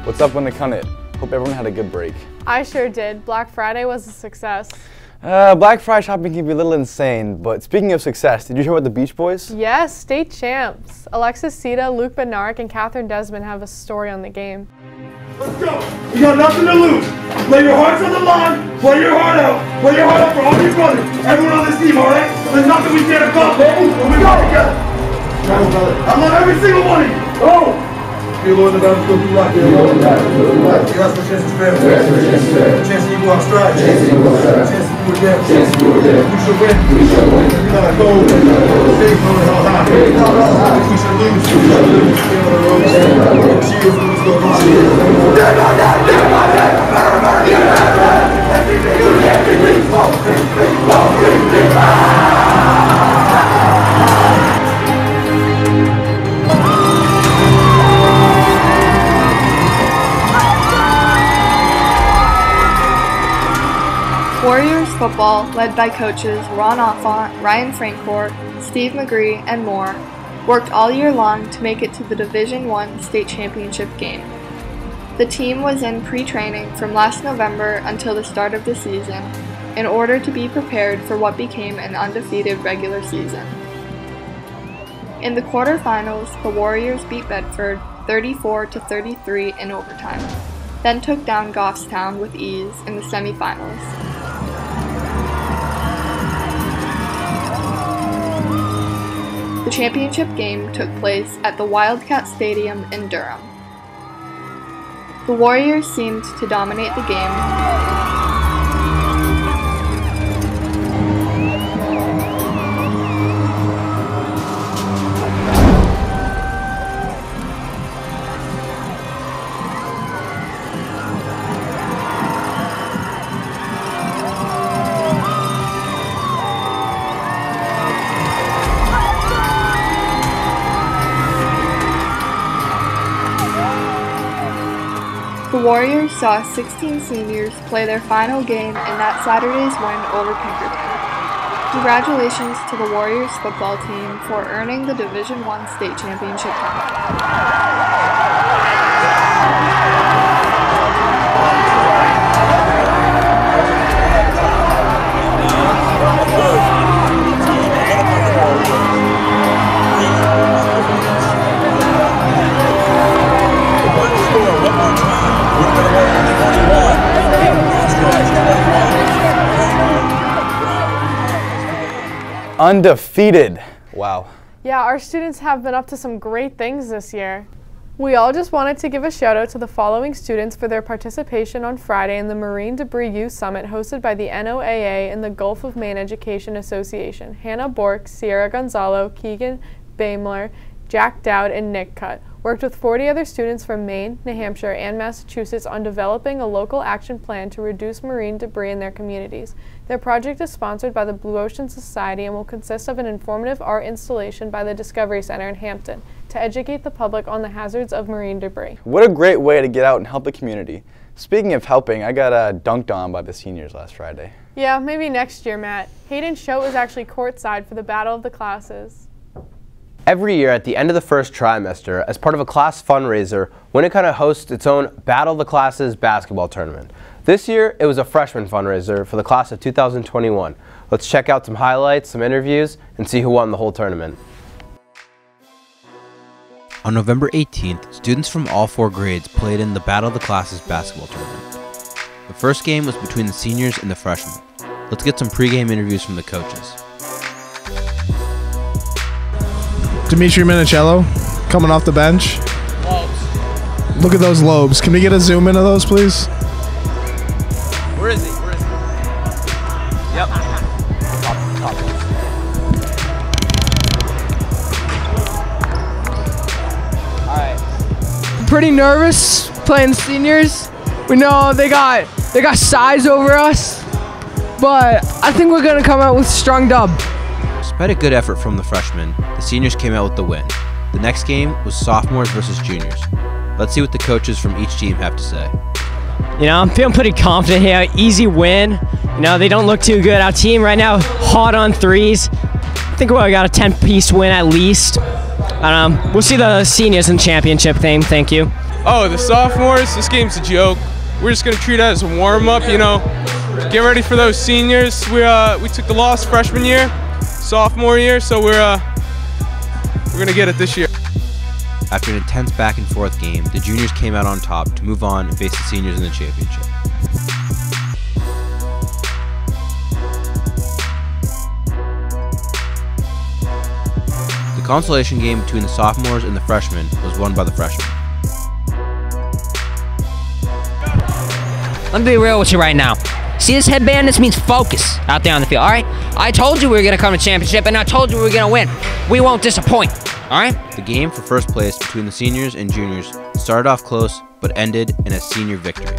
What's up, Winnacunnet? Hope everyone had a good break. I sure did. Black Friday was a success. Black Friday shopping can be a little insane, but speaking of success, did you hear about the Beach Boys? Yes, state champs. Alexis Sita, Luke Bednarik, and Catherine Desmond have a story on the game. Let's go! You got nothing to lose. Lay your hearts on the line, play your heart out. Play your heart out for all your brothers. Everyone on this team, alright? There's nothing we can't accomplish, baby. We go together. I love every single one of you. Oh! Dear Lord, the battle will be rocked. You ask for a chance to fail. A chance to go out stride. A chance to do again. We should win. We gotta go. Faith on hell high. We should lose. Stay on the road. Cheers when it's going Warriors football, led by coaches Ron Offont, Ryan Francourt, Steve McGree, and more, worked all year long to make it to the Division I state championship game. The team was in pre-training from last November until the start of the season in order to be prepared for what became an undefeated regular season. In the quarterfinals, the Warriors beat Bedford 34-33 in overtime, then took down Goffstown with ease in the semifinals. The championship game took place at the Wildcat Stadium in Durham. The Warriors seemed to dominate the game. The Warriors saw 16 seniors play their final game in that Saturday's win over Pinkerton. Congratulations to the Warriors football team for earning the Division I state championship title. Undefeated. Wow. Yeah, our students have been up to some great things this year. We all just wanted to give a shout out to the following students for their participation on Friday in the Marine Debris Youth Summit hosted by the NOAA and the Gulf of Maine Education Association. Hannah Bork, Sierra Gonzalo, Keegan Baimler, Jack Dowd, and Nick Cutt worked with 40 other students from Maine, New Hampshire, and Massachusetts on developing a local action plan to reduce marine debris in their communities. Their project is sponsored by the Blue Ocean Society and will consist of an informative art installation by the Discovery Center in Hampton to educate the public on the hazards of marine debris. What a great way to get out and help the community. Speaking of helping, I got dunked on by the seniors last Friday. Yeah, maybe next year, Matt. Hayden Schote was actually courtside for the Battle of the Classes. Every year at the end of the first trimester, as part of a class fundraiser, Winnacunnet hosts its own Battle of the Classes basketball tournament. This year, it was a freshman fundraiser for the class of 2021. Let's check out some highlights, some interviews, and see who won the whole tournament. On November 18th, students from all 4 grades played in the Battle of the Classes basketball tournament. The first game was between the seniors and the freshmen. Let's get some pregame interviews from the coaches. Dimitri Minicello coming off the bench. Lobes. Look at those lobes. Can we get a zoom into those, please? Where is he? Yep. Top. All right. Pretty nervous playing seniors. We know they got size over us, but I think we're gonna come out with a strong dub. Despite a good effort from the freshmen, the seniors came out with the win. The next game was sophomores versus juniors. Let's see what the coaches from each team have to say. You know, I'm feeling pretty confident here. Easy win. You know, they don't look too good. Our team right now, hot on threes. I think we got a 10-piece win at least. We'll see the seniors in championship thing. Thank you. Oh, the sophomores, this game's a joke. We're just gonna treat it as a warm-up, you know. Get ready for those seniors. We took the loss freshman year, sophomore year, so we're gonna get it this year. After an intense back and forth game, the juniors came out on top to move on and face the seniors in the championship. The consolation game between the sophomores and the freshmen was won by the freshmen. Let me be real with you right now. See this headband? This means focus out there on the field, all right? I told you we were going to come to championship, and I told you we were going to win. We won't disappoint, all right? The game for first place between the seniors and juniors started off close, but ended in a senior victory.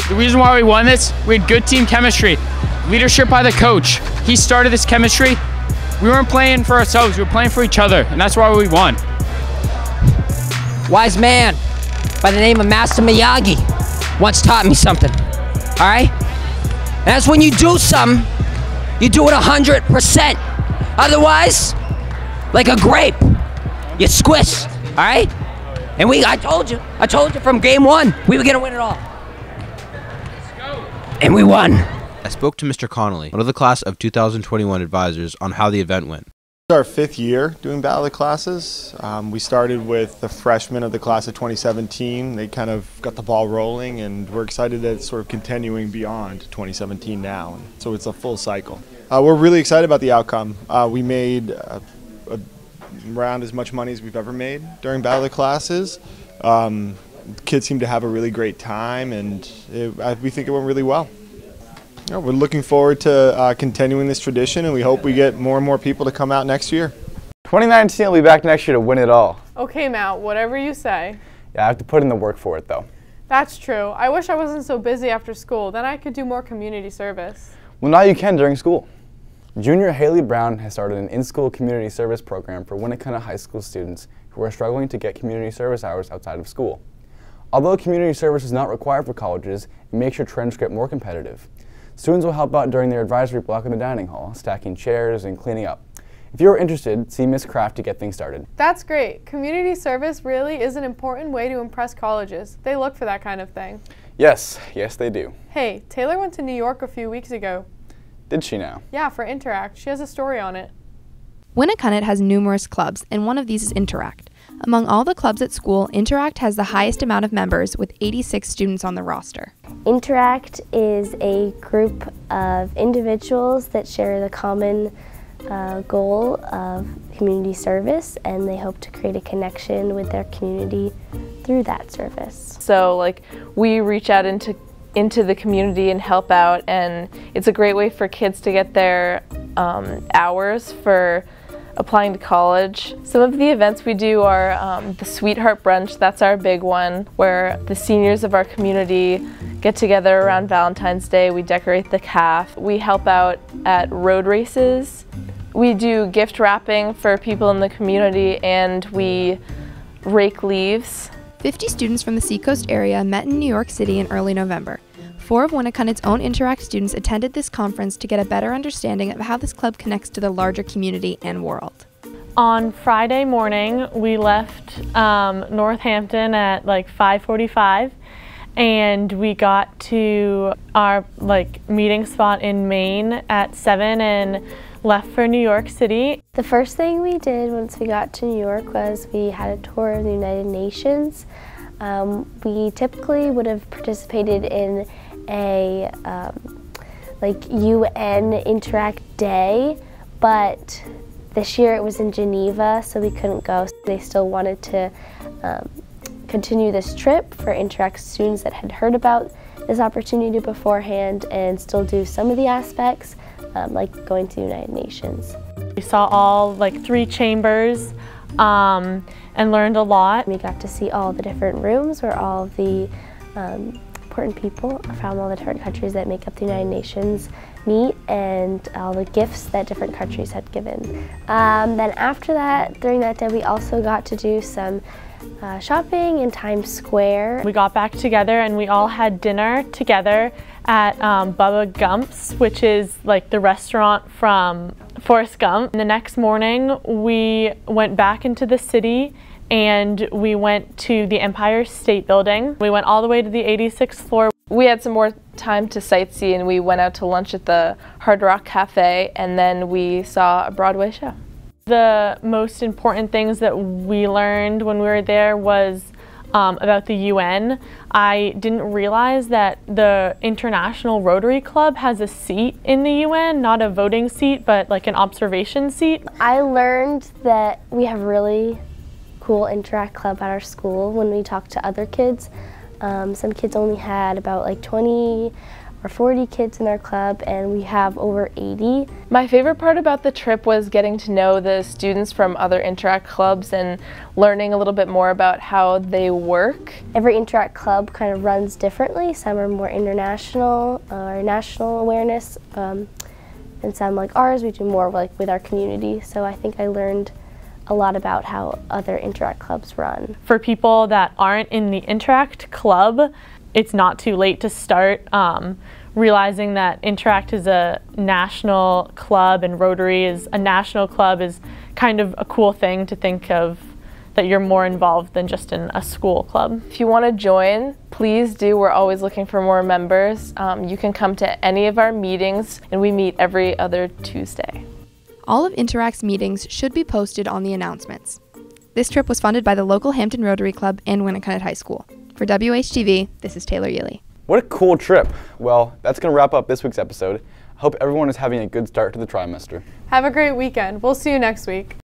The reason why we won this, we had good team chemistry, leadership by the coach. He started this chemistry. We weren't playing for ourselves, we were playing for each other, and that's why we won. Wise man by the name of Master Miyagi once taught me something, all right? And that's when you do something, you do it 100%. Otherwise, like a grape, you squish, all right? And I told you from game one, we were gonna win it all. And we won. I spoke to Mr. Connolly, one of the class of 2021 advisors, on how the event went. It's our 5th year doing Battle of the Classes. We started with the freshmen of the class of 2017. They kind of got the ball rolling, and we're excited that it's sort of continuing beyond 2017 now. So it's a full cycle. We're really excited about the outcome. We made around as much money as we've ever made during Battle of the Classes. Kids seem to have a really great time, and we think it went really well. We're looking forward to continuing this tradition, and we hope we get more and more people to come out next year. 2019 will be back next year to win it all. Okay, Matt, whatever you say. Yeah, I have to put in the work for it, though. That's true. I wish I wasn't so busy after school. Then I could do more community service. Well, now you can during school. Junior Haley Brown has started an in-school community service program for Winnacunnet High School students who are struggling to get community service hours outside of school. Although community service is not required for colleges, it makes your transcript more competitive. Students will help out during their advisory block in the dining hall, stacking chairs and cleaning up. If you are interested, see Ms. Kraft to get things started. That's great. Community service really is an important way to impress colleges. They look for that kind of thing. Yes, they do. Hey, Taylor went to New York a few weeks ago. Did she now? Yeah, for Interact. She has a story on it. Winnacunnet has numerous clubs, and one of these is Interact. Among all the clubs at school, Interact has the highest amount of members, with 86 students on the roster. Interact is a group of individuals that share the common goal of community service, and they hope to create a connection with their community through that service. So we reach out into the community and help out, and it's a great way for kids to get their hours for applying to college. Some of the events we do are the Sweetheart Brunch. That's our big one, where the seniors of our community get together around Valentine's Day. We decorate the calf. We help out at road races. We do gift wrapping for people in the community, and we rake leaves. 50 students from the Seacoast area met in New York City in early November. 4 of Winnacunnet's own Interact students attended this conference to get a better understanding of how this club connects to the larger community and world. On Friday morning, we left Northampton at 5:45, and we got to our meeting spot in Maine at 7 and left for New York City. The first thing we did once we got to New York was we had a tour of the United Nations. We typically would have participated in a UN Interact Day, but this year it was in Geneva, so we couldn't go. They still wanted to continue this trip for Interact students that had heard about this opportunity beforehand and still do some of the aspects, like going to the United Nations. We saw all 3 chambers and learned a lot. We got to see all the different rooms where all of the important people from all the different countries that make up the United Nations meet and all the gifts that different countries had given. Then after that, during that day, we also got to do some shopping in Times Square. We got back together and we all had dinner together at Bubba Gump's, which is like the restaurant from Forrest Gump. And the next morning, we went back into the city and we went to the Empire State Building. We went all the way to the 86th floor. We had some more time to sightsee and we went out to lunch at the Hard Rock Cafe, and then we saw a Broadway show. The most important things that we learned when we were there was about the UN. I didn't realize that the International Rotary Club has a seat in the UN, not a voting seat, but like an observation seat. I learned that we have really cool Interact Club at our school when we talked to other kids. Some kids only had about like 20 or 40 kids in our club, and we have over 80. My favorite part about the trip was getting to know the students from other Interact clubs and learning a little bit more about how they work. Every Interact club kind of runs differently. Some are more international or national awareness, and some like ours, we do more like with our community. So I think I learned a lot about how other Interact clubs run. For people that aren't in the Interact club, it's not too late to start. Realizing that Interact is a national club and Rotary is a national club is kind of a cool thing to think of, that you're more involved than just in a school club. If you want to join, please do. We're always looking for more members. You can come to any of our meetings, and we meet every other Tuesday. All of Interact's meetings should be posted on the announcements. This trip was funded by the local Hampton Rotary Club and Winnacunnet High School. For WHTV, this is Taylor Yealy. What a cool trip. Well, that's going to wrap up this week's episode. I hope everyone is having a good start to the trimester. Have a great weekend. We'll see you next week.